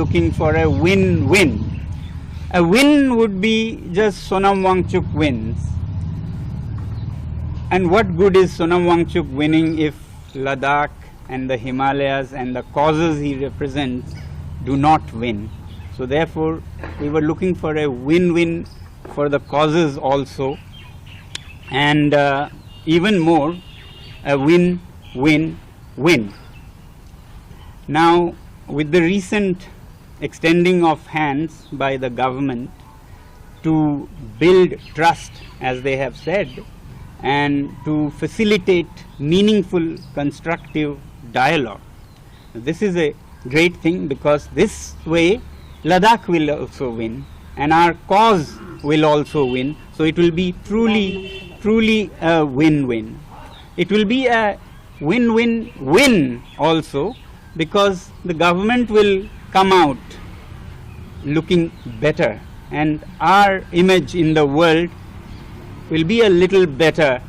looking for a win-win. A win would be just Sonam Wangchuk wins. And what good is Sonam Wangchuk winning if Ladakh and the Himalayas and the causes he represents do not win? So therefore, we were looking for a win-win for the causes also, and even more, a win-win-win. Now, with the recent extending of hands by the government to build trust, as they have said, and to facilitate meaningful, constructive dialogue. This is a great thing, because this way Ladakh will also win and our cause will also win. So it will be truly a win-win. It will be a win-win-win also, because the government will come out looking better and our image in the world will be a little better,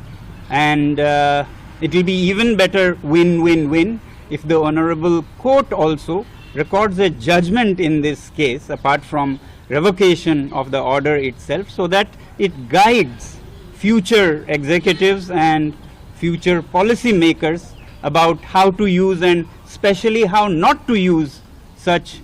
and it will be even better win-win-win if the Honorable Court also records a judgment in this case, apart from revocation of the order itself, so that it guides future executives and future policy makers about how to use, and especially how not to use, such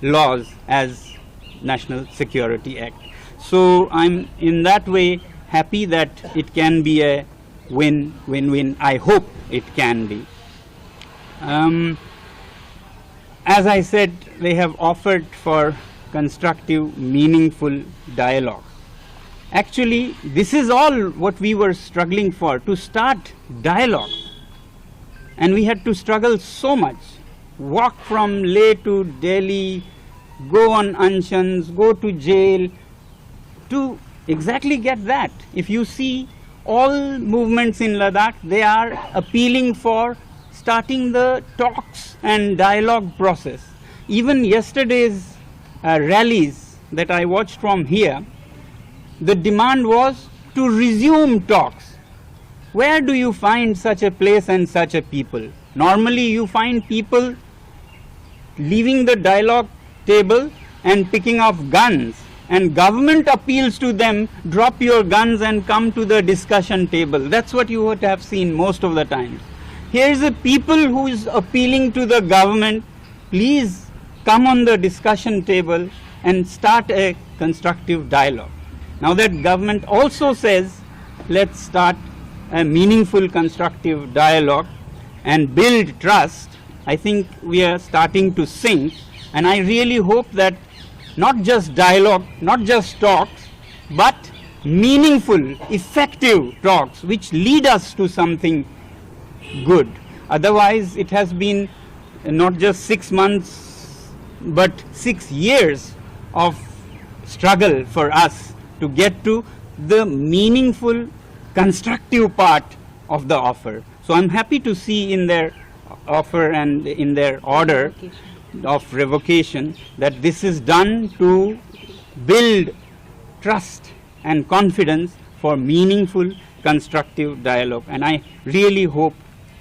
laws as National Security Act. So I'm in that way happy that it can be a win-win-win. I hope it can be. As I said, they have offered for constructive, meaningful dialogue. Actually, this is all what we were struggling for, to start dialogue. And we had to struggle so much. Walk from Leh to Delhi, go on unshans, go to jail, to exactly get that. If you see all movements in Ladakh, they are appealing for starting the talks and dialogue process. Even yesterday's rallies that I watched from here, the demand was to resume talks. Where do you find such a place and such a people? Normally you find people leaving the dialogue table and picking up guns, and government appeals to them, drop your guns and come to the discussion table. That's what you would have seen most of the times. Here is a people who is appealing to the government, please come on the discussion table and start a constructive dialogue. Now that government also says, let's start a meaningful constructive dialogue and build trust, I think we are starting to sink, and I really hope that not just dialogue, not just talks, but meaningful, effective talks which lead us to something good. Otherwise, it has been not just 6 months, but 6 years of struggle for us to get to the meaningful, constructive part of the offer. So I'm happy to see in their offer and in their order of revocation that this is done to build trust and confidence for meaningful, constructive dialogue. And I really hope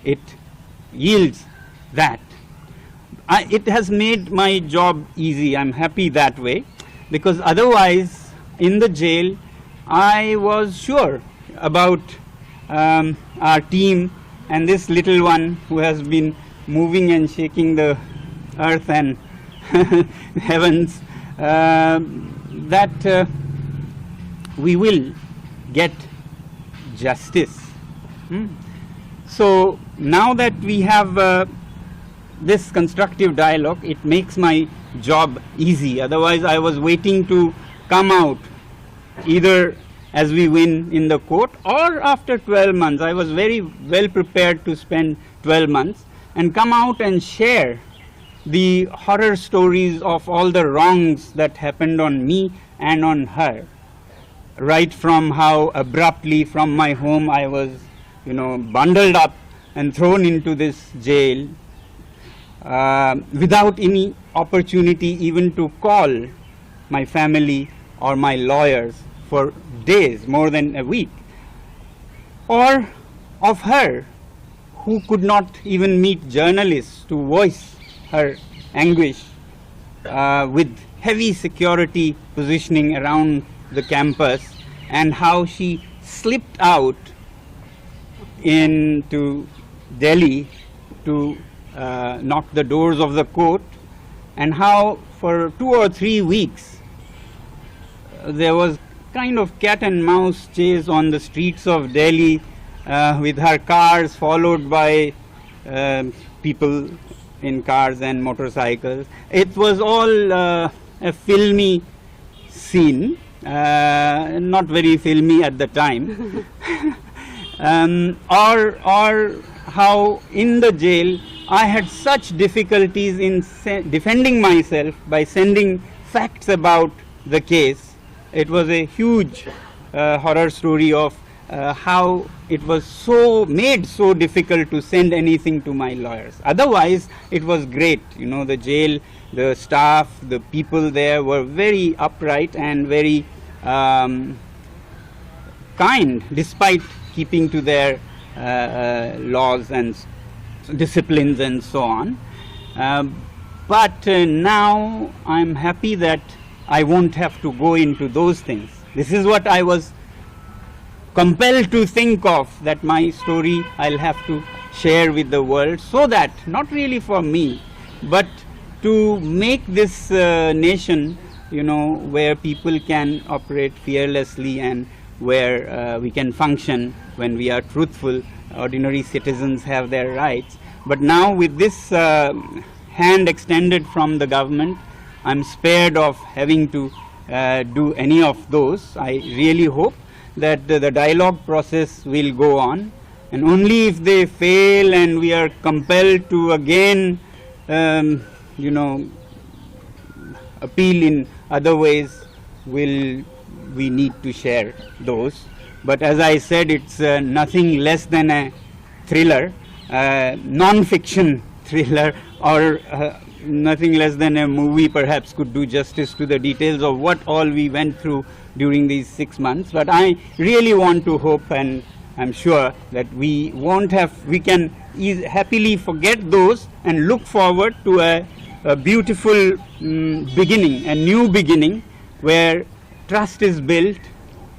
it yields that. It has made my job easy. I'm happy that way, because otherwise in the jail I was sure about our team and this little one who has been moving and shaking the earth and heavens, that we will get justice. So now that we have this constructive dialogue, it makes my job easy. Otherwise I was waiting to come out either as we win in the court or after 12 months. I was very well prepared to spend 12 months and come out and share the horror stories of all the wrongs that happened on me and on her. Right from how abruptly from my home I was, bundled up and thrown into this jail without any opportunity even to call my family or my lawyers for days, more than a week. Or of her, who could not even meet journalists to voice her anguish with heavy security positioning around the campus, and how she slipped out into Delhi to knock the doors of the court, and how for 2 or 3 weeks there was kind of cat and mouse chase on the streets of Delhi, with her cars followed by people in cars and motorcycles. It was all a filmy scene, not very filmy at the time. Or how in the jail I had such difficulties in defending myself by sending facts about the case. It was a huge horror story of how it was made so difficult to send anything to my lawyers. Otherwise, it was great. You know, the jail, the staff, the people there were very upright and very kind, despite keeping to their laws and disciplines and so on. But now I'm happy that I won't have to go into those things. This is what I was compelled to think of, that my story I'll have to share with the world, so that, not really for me, but to make this nation, you know, where people can operate fearlessly and where we can function when we are truthful. Ordinary citizens have their rights. But now with this hand extended from the government, I'm spared of having to do any of those. I really hope that the dialogue process will go on, and only if they fail and we are compelled to again, you know, appeal in other ways, will we need to share those. But as I said, it's nothing less than a thriller, non-fiction thriller, or nothing less than a movie perhaps could do justice to the details of what all we went through during these 6 months. But I really want to hope, and I'm sure that we can happily forget those and look forward to a beautiful beginning, a new beginning, where trust is built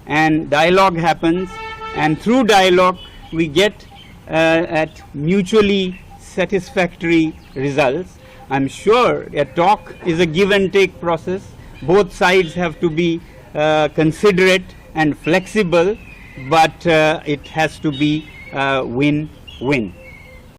and dialogue happens, and through dialogue we get at mutually satisfactory results. I'm sure a talk is a give and take process. Both sides have to be considerate and flexible, but it has to be win-win.